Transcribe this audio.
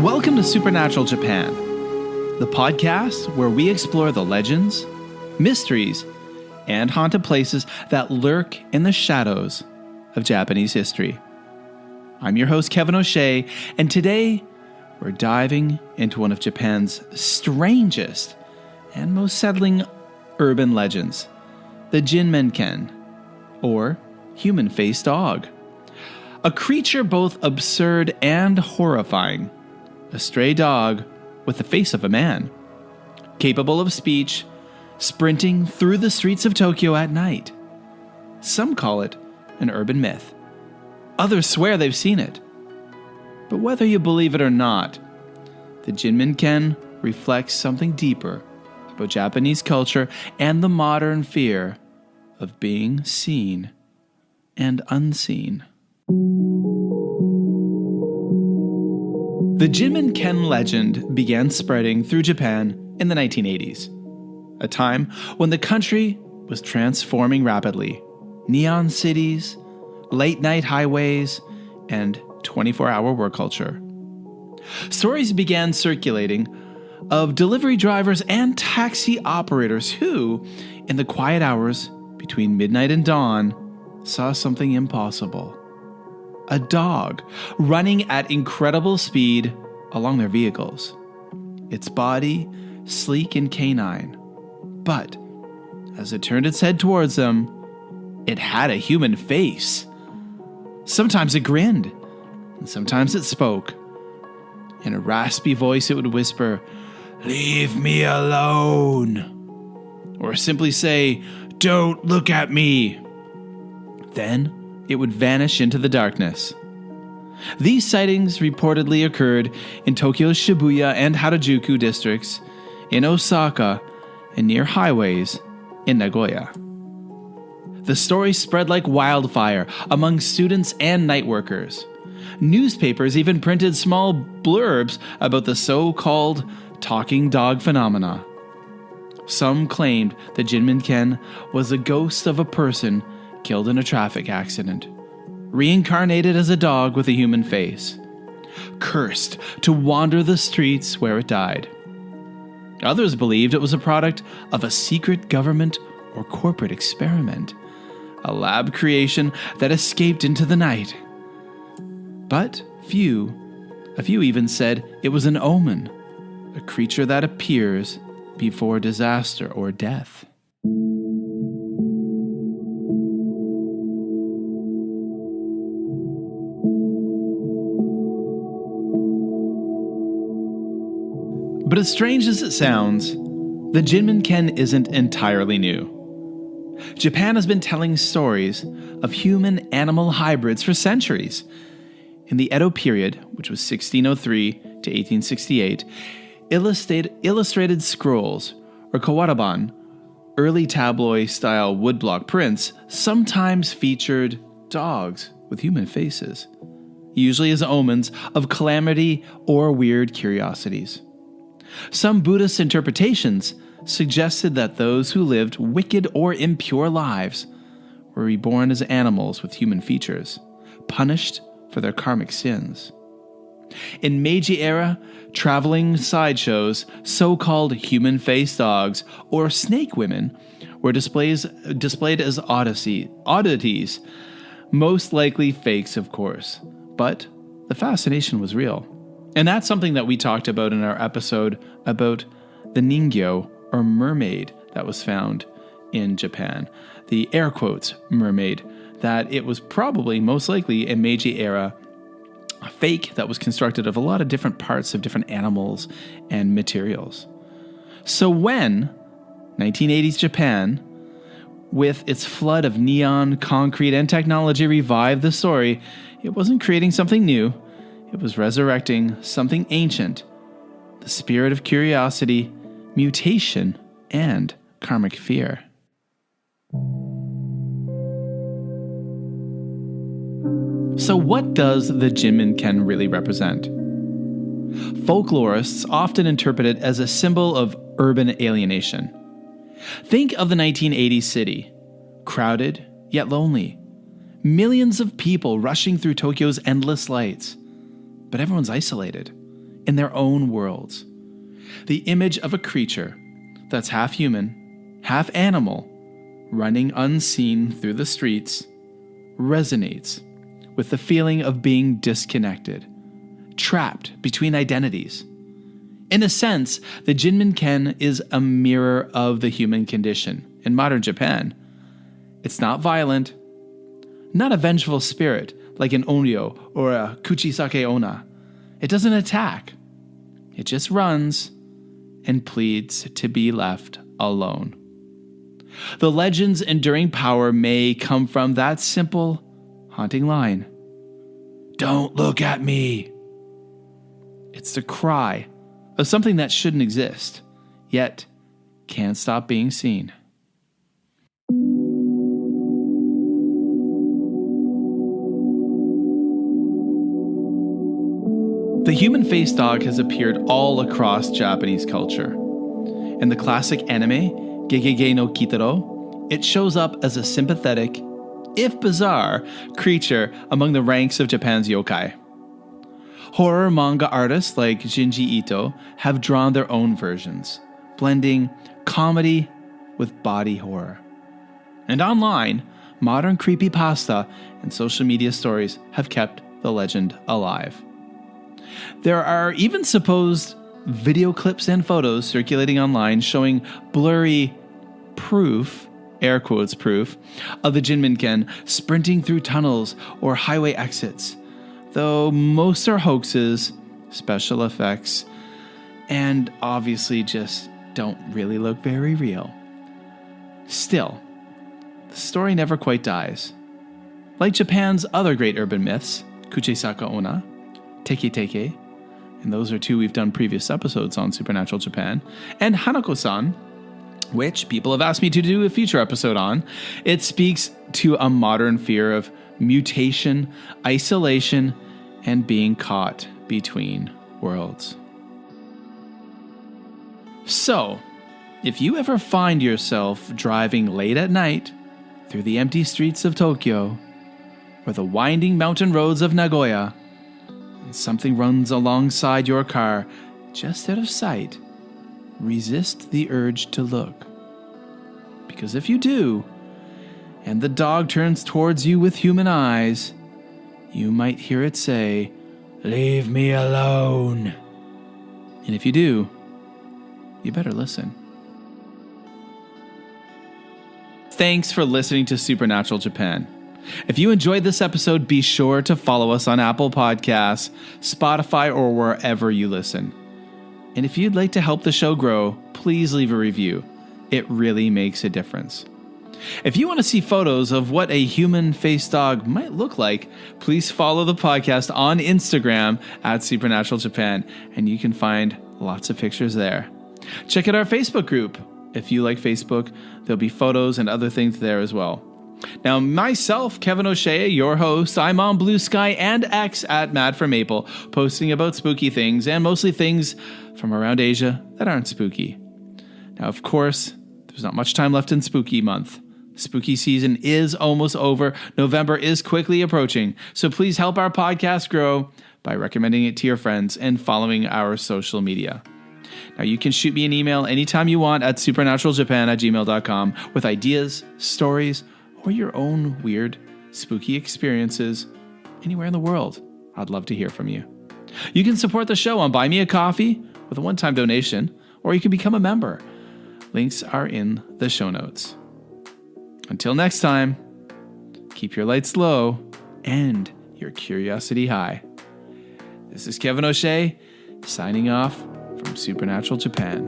Welcome to Supernatural Japan, the podcast where we explore the legends, mysteries, and haunted places that lurk in the shadows of Japanese history. I'm your host, Kevin O'Shea, and today we're diving into one of Japan's strangest and most settling urban legends, the Jinmenken, or human-faced dog. A creature both absurd and horrifying, a stray dog with the face of a man, capable of speech, sprinting through the streets of Tokyo at night. Some call it an urban myth. Others swear they've seen it. But whether you believe it or not, the Jinmenken reflects something deeper about Japanese culture and the modern fear of being seen and unseen. The Jinmenken legend began spreading through Japan in the 1980s, a time when the country was transforming rapidly. Neon cities, late-night highways, and 24-hour work culture. Stories began circulating of delivery drivers and taxi operators who, in the quiet hours between midnight and dawn, saw something impossible. A dog running at incredible speed along their vehicles. Its body sleek and canine. But as it turned its head towards them, it had a human face. Sometimes it grinned, and sometimes it spoke. In a raspy voice, it would whisper, "Leave me alone," or simply say, "Don't look at me." Then it would vanish into the darkness. These sightings reportedly occurred in Tokyo's Shibuya and Harajuku districts, in Osaka, and near highways in Nagoya. The story spread like wildfire among students and night workers. Newspapers even printed small blurbs about the so-called talking dog phenomena. Some claimed the Jinmenken was the ghost of a person killed in a traffic accident, reincarnated as a dog with a human face, cursed to wander the streets where it died. Others believed it was a product of a secret government or corporate experiment, a lab creation that escaped into the night. But a few even said it was an omen, a creature that appears before disaster or death. But as strange as it sounds, the Jinmenken isn't entirely new. Japan has been telling stories of human-animal hybrids for centuries. In the Edo-period, which was 1603 to 1868, illustrated scrolls, or kawaraban, early tabloid-style woodblock prints, sometimes featured dogs with human faces, usually as omens of calamity or weird curiosities. Some Buddhist interpretations suggested that those who lived wicked or impure lives were reborn as animals with human features, punished for their karmic sins. In Meiji era, traveling sideshows, so-called human-faced dogs or snake women, were displayed as oddities, most likely fakes, of course, but the fascination was real. And that's something that we talked about in our episode about the ningyo, or mermaid, that was found in Japan. The air quotes mermaid, that it was probably most likely a Meiji era fake that was constructed of a lot of different parts of different animals and materials. So when 1980s Japan, with its flood of neon, concrete, and technology, revived the story, it wasn't creating something new. It was resurrecting something ancient, the spirit of curiosity, mutation, and karmic fear. So what does the Jinmenken really represent? Folklorists often interpret it as a symbol of urban alienation. Think of the 1980s city, crowded yet lonely. Millions of people rushing through Tokyo's endless lights. But everyone's isolated. in their own worlds. The image of a creature that's half human, half animal, running unseen through the streets, resonates with the feeling of being disconnected, trapped between identities. In a sense, the Jinmenken is a mirror of the human condition in modern Japan. It's not violent, not a vengeful spirit like an onryo or a kuchisake onna. It doesn't attack. It just runs and pleads to be left alone. The legend's enduring power may come from that simple, haunting line. "Don't look at me." It's the cry of something that shouldn't exist, yet can't stop being seen. The human-faced dog has appeared all across Japanese culture. In the classic anime, Gegege no Kitaro, it shows up as a sympathetic, if bizarre, creature among the ranks of Japan's yokai. Horror manga artists like Junji Ito have drawn their own versions, blending comedy with body horror. And online, modern creepypasta and social media stories have kept the legend alive. There are even supposed video clips and photos circulating online showing blurry proof, air quotes proof, of the Jinmenken sprinting through tunnels or highway exits, though most are hoaxes, special effects, and obviously just don't really look very real. Still, the story never quite dies. Like Japan's other great urban myths, Kuchisaka Onna, Teke Teke, and those are two we've done previous episodes on Supernatural Japan, and Hanako-san, which people have asked me to do a future episode on. It speaks to a modern fear of mutation, isolation, and being caught between worlds. So, if you ever find yourself driving late at night through the empty streets of Tokyo or the winding mountain roads of Nagoya, and something runs alongside your car just out of sight, resist the urge to look. Because if you do, and the dog turns towards you with human eyes, you might hear it say, "Leave me alone." And if you do, you better listen. Thanks for listening to Supernatural Japan. If you enjoyed this episode, be sure to follow us on Apple Podcasts, Spotify, or wherever you listen. And if you'd like to help the show grow, please leave a review. It really makes a difference. If you want to see photos of what a human-faced dog might look like, please follow the podcast on Instagram at Supernatural Japan, and you can find lots of pictures there. Check out our Facebook group. If you like Facebook, there'll be photos and other things there as well. Now, myself, Kevin O'Shea, your host, I'm on Blue Sky and X at Mad for Maple, posting about spooky things and mostly things from around Asia that aren't spooky. Now, of course, there's not much time left in spooky month. Spooky season is almost over. November is quickly approaching. So please help our podcast grow by recommending it to your friends and following our social media. Now, you can shoot me an email anytime you want at supernaturaljapan@gmail.com with ideas, stories, or your own weird, spooky experiences anywhere in the world. I'd love to hear from you. You can support the show on Buy Me a Coffee with a one-time donation, or you can become a member. Links are in the show notes. Until next time, keep your lights low and your curiosity high. This is Kevin O'Shea, signing off from Supernatural Japan.